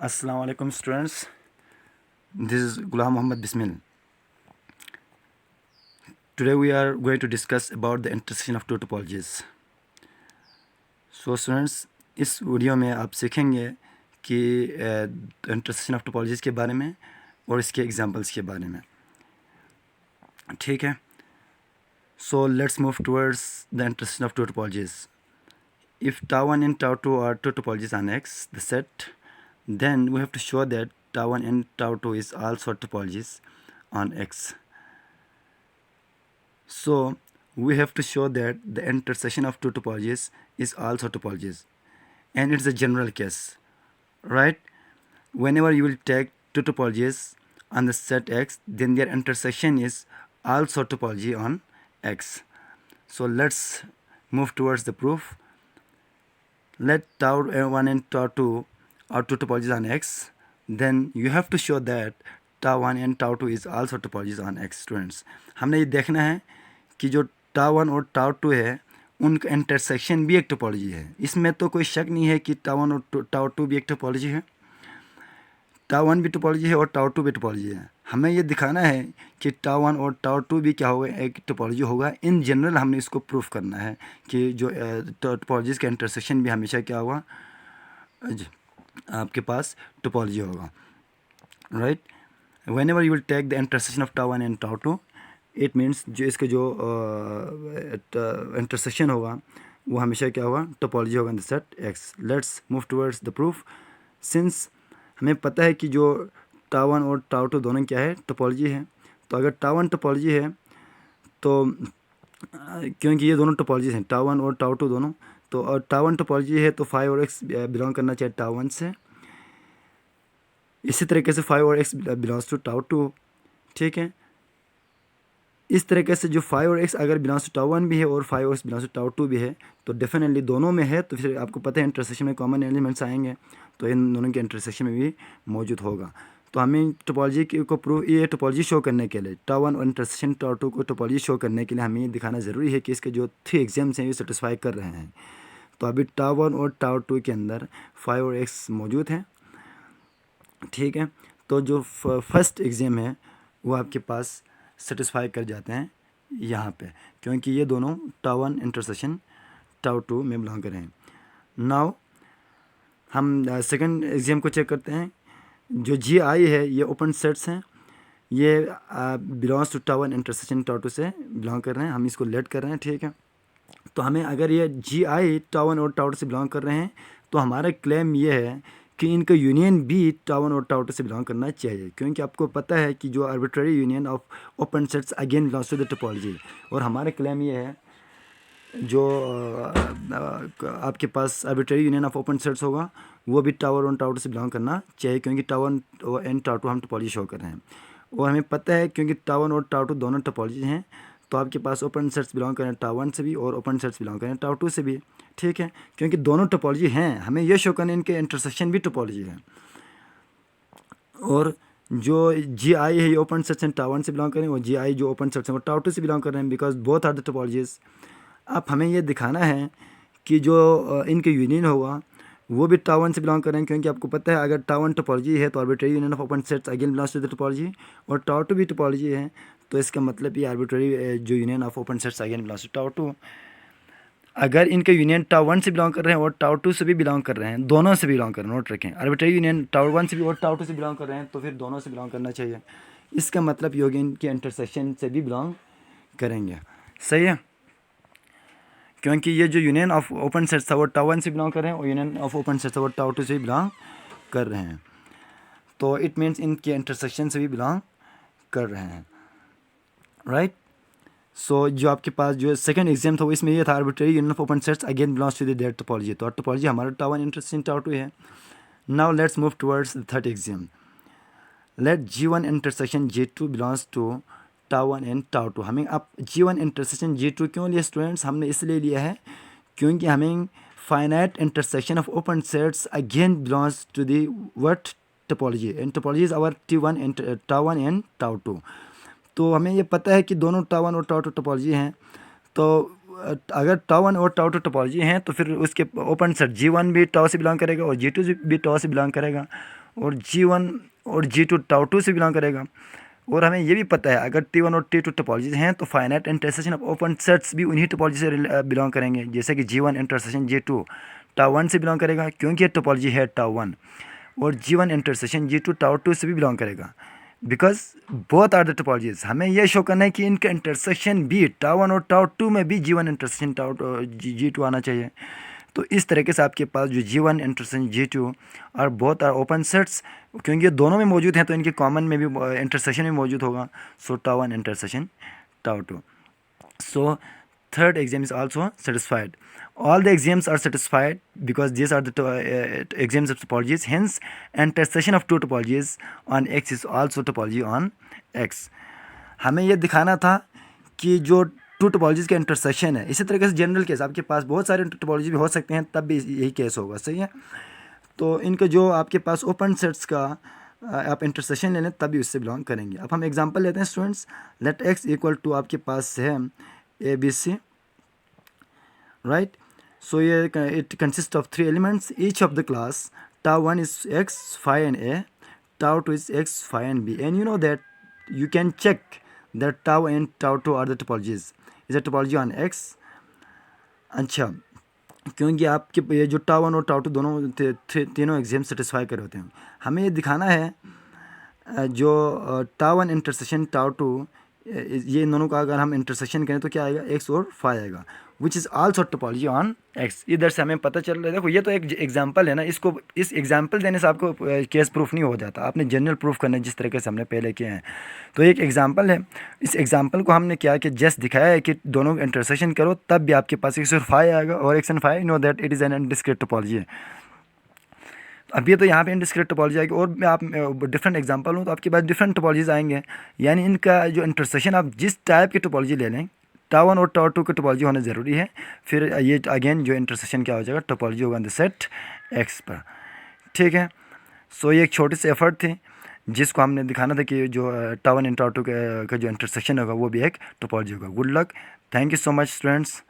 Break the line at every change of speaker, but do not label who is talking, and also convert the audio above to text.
Assalamu alaikum students. This is Ghulam Muhammad Bismil. Today we are going to discuss about the intersection of two topologies. So students, इस video में आप सीखेंगे कि intersection of topologies के बारे में और इसके एग्जांपल्स के बारे में. ठीक है. So let's move towards the intersection of two topologies. If tau1 and tau2 are two topologies on X, the set, then we have to show that tau1 and tau2 is also topologies on X. So we have to show that the intersection of two topologies is also topologies, and it's a general case, right? Whenever you will take two topologies on the set X, then their intersection is also topology on X. So let's move towards the proof. Let tau1 and tau2 are two topologies on X, then you have to show that tau1 and tau2 is also topologies on X. Students, हमने ये देखना है कि जो tau1 और tau2 है उनका intersection भी एक टोपोलॉजी है. इसमें तो कोई शक नहीं है कि tau1 और tau2 भी एक टोपोलॉजी है, tau1 भी टोपोलॉजी है और tau2 भी टोपोलॉजी है. हमें ये दिखाना है कि tau1 और tau2 भी क्या होगा, एक टोपोलॉजी होगा. इन जनरल हमने इसको प्रूफ करना है कि जो टोपोलॉजीज़ का इंटरसेक्शन भी हमेशा क्या होगा, आपके पास टोपोलॉजी होगा, right. Whenever you will take the intersection of tau1 and tau2, it means जो इसके जो इंटरसेक्शन होगा वो हमेशा क्या होगा, टोपोलॉजी होगा in the set x. Let's move towards the proof. Since हमें पता है कि जो tau1 और tau2 दोनों क्या है, टोपोलॉजी है, तो अगर tau1 टोपोलॉजी है तो क्योंकि ये दोनों टोपोलॉजीज हैं, tau1 और tau2 दोनों, तो और tau1 टोपोलॉजी है तो 5 और x बिलोंग करना चाहिए tau1 से. इसी तरीके से 5 और x बिलोंग्स टू tau2. ठीक है. इस तरीके से जो 5 और x अगर बिलोंग्स टू tau1 भी है और 5 और x बिलोंग्स टू tau2 भी है तो डेफिनेटली दोनों में है, तो फिर आपको पता है इंटरसेक्शन में कॉमन एलिमेंट्स आएंगे, तो इन दोनों के इंटरसेक्शन में भी मौजूद होगा. तो हमें टोपोलॉजी को प्रूव, ये टोपोलॉजी शो करने के लिए tau1 और इंटरसेक्शन tau2 को टोपोलॉजी शो करने के लिए हमें ये दिखाना ज़रूरी है कि इसके जो 3 एग्जाम्स हैं ये सेटिस्फाई कर रहे हैं. तो अभी tau1 और tau2 के अंदर 5 और x मौजूद हैं. ठीक है. तो जो फर्स्ट एग्जाम है वो आपके पास सेटिस्फाई कर जाते हैं यहाँ पे, क्योंकि ये दोनों tau1 इंटरसेक्शन tau2 में बिलोंग कर रहे हैं. नाउ हम सेकंड एग्जाम को चेक करते हैं. जो GI है ये ओपन सेट्स हैं, ये belongs to tau1 intersection tau2 से बिलोंग कर रहे हैं, हम इसको लेट कर रहे हैं. ठीक है. तो हमें अगर ये GI tau1 और tau2 से बिलोंग कर रहे हैं तो हमारा क्लेम ये है कि इनका यूनियन भी tau1 और tau2 से बिलोंग करना चाहिए, क्योंकि आपको पता है कि जो arbitrary union of open sets again belongs to the topology. और हमारा क्लेम ये है जो आपके पास arbitrary union of open sets होगा वो भी tau1 और tau2 से बिलोंग करना चाहिए, क्योंकि tau1 एंड tau2 हम टोपोलॉजी शो कर रहे हैं. और हमें पता है क्योंकि tau1 और tau2 दोनों टोपोलॉजी हैं, तो आपके पास ओपन सेट्स बिलोंग करें tau1 से भी और ओपन सेट्स बिलोंग करें tau2 से भी. ठीक है. क्योंकि दोनों टोपोलॉजी हैं, हमें यह शो करना इनके इंटरसेक्शन भी टोपोलॉजी है. और जो GI है ये ओपन सेट्स हैं tau1 से बिलोंग करें, और GI जो ओपन सेट्स हैं वो tau2 से बिलोंग कर रहे हैं, because both are the topologies. अब हमें ये दिखाना है कि जो इनके यूनियन होगा वो भी tau1 से बिलोंग कर रहे हैं, क्योंकि आपको पता है अगर tau1 टोपोलॉजी है तो arbitrary union of open sets again belongs to the topology, और tau2 भी टोपोलॉजी है, तो इसका मतलब ये आर्बिट्ररी जो union of open sets again belongs to tau2. अगर इनके यूनियन tau1 से बिलोंग कर रहे हैं और tau2 से भी बिलोंग कर रहे हैं, दोनों से बिलोंग कर रहे हैं, नोट रखें, आर्बिट्ररी यूनियन tau1 से भी और tau2 से बिलोंग कर रहे हैं, तो फिर दोनों से बिलोंग करना चाहिए. इसका मतलब ये इनके इंटरसेक्शन से भी बिलोंग करेंगे. सही है. क्योंकि ये जो यूनियन ऑफ ओपन सेट्स था वो tau1 से बिलोंग कर रहे हैं और यूनियन ऑफ ओपन सेट्स था वो tau2 से बिलोंग कर रहे हैं, तो इट मीन्स इनके इंटरसेक्शन से भी बिलोंग कर रहे हैं, राइट. सो जो आपके पास जो सेकंड एग्जाम था वो इसमें ये था arbitrary union of open sets again belongs to the that topology. तो टोपोलॉजी हमारा tau1 इंटरसेक्शन tau2 है. Now let's move towards the third exam. Let G1 intersection G2 belongs to tau1 and tau2. हमें अब G1 intersection G2 क्यों लिया students, हमने इसलिए लिया है क्योंकि हमें finite intersection of open sets again belongs to the what topology, and topology is our T1 and tau1 and tau2. तो हमें ये पता है कि दोनों tau1 और tau2 टोपोलॉजी हैं, तो अगर tau1 और tau2 टोपोलॉजी हैं तो फिर उसके ओपन सेट G1 भी tau से बिलोंग करेगा और G2 भी tau से बिलोंग करेगा, और G1 और G2 टाउ 2 से बिलोंग करेगा। और हमें ये भी पता है अगर T1 और T2 टोपोलॉजीज हैं तो finite intersection of open sets भी उन्हीं टोपोलॉजी से बिलोंग करेंगे, जैसे कि G1 इंटरसेक्शन G2 टाउ 1 से बिलोंग करेगा क्योंकि ये टोपोलॉजी है टाउ 1, और G1 इंटरसेक्शन G2 टाउ 2 से भी बिलोंग करेगा because both are the topologies. हमें यह शो करना है कि इनका इंटरसेक्शन भी टाउ 1 और टाउ 2 में भी G1 इंटरसेक्शन टाउ G2 आना चाहिए। तो इस तरीके से आपके पास जो G1 इंटरसेक्शन G2 और बोथ आर ओपन सेट्स, क्योंकि ये दोनों में मौजूद हैं तो इनके कॉमन में भी इंटरसेक्शन में मौजूद होगा। सो tau 1 intersection tau 2। So third exam is also satisfied. All the exams are satisfied because these are the exams of topologies. Hence, intersection of two topologies on X is also topology on X. हमें ये दिखाना था कि जो to topologies का intersection है, इसी तरीके से जनरल केस आपके पास बहुत सारे टोपोलॉजी भी हो सकते हैं, तब भी यही केस होगा, सही है। तो इनका जो आपके पास ओपन सेट्स का आप इंटरसेक्शन ले लें तभी उससे बिलोंग करेंगे। अब हम एग्जांपल लेते हैं students. Let x equal to आपके पास है a b c, right. So ये it consist of 3 elements each of the class tau 1 is x phi and a, tau 2 is x phi and b, and you know that you can check that tau and tau 2 are the topologies. Is a topology on X? अच्छा, क्योंकि आपके ये जो tau 1 और tau 2 दोनों तीनों exam satisfy कर होते हैं। हमें ये दिखाना है जो टाउ 1 इंटरसेक्शन टाउ 2, ये इन दोनों का अगर हम इंटरसेक्शन करें तो क्या आएगा, एक्स और फाई आएगा, which is also topology on x. इधर से हमें पता चल रहा है, देखो ये तो एक एग्जांपल है ना, इसको इस एग्जांपल देने से आपको केस प्रूफ नहीं हो जाता, आपने जनरल प्रूफ करना है जिस तरीके से हमने पहले किए हैं। तो एक एग्जांपल है, इस एग्जांपल को हमने क्या कि जस्ट दिखाया है कि दोनों इंटरसेक्शन करो तब भी आपके पास एक्स और फाई आएगा, और X and phi know that it is an indiscrete topology है। अब ये तो यहाँ पे इनडिस्क्रीट टोपोलॉजी आएगी, और मैं आप डिफरेंट एग्जांपल हूँ तो आपके पास डिफरेंट टोपोलॉजीज आएंगे, यानी इनका जो इंटरसेक्शन आप जिस टाइप की टोपोलॉजी ले लें, टाउ 1 और टाउ 2 की टोपोलॉजी होना ज़रूरी है, फिर ये अगेन जो इंटरसेक्शन क्या हो जाएगा, टोपोलॉजी होगा इन द सेट एक्स पर, ठीक है। सो ये एक छोटी सी एफर्ट थी जिसको हमने दिखाना था कि जो टाउ 1 एंड टाउ 2 का जो इंटरसेक्शन होगा वो भी एक टोपोलॉजी होगा। Good luck, thank you so much students.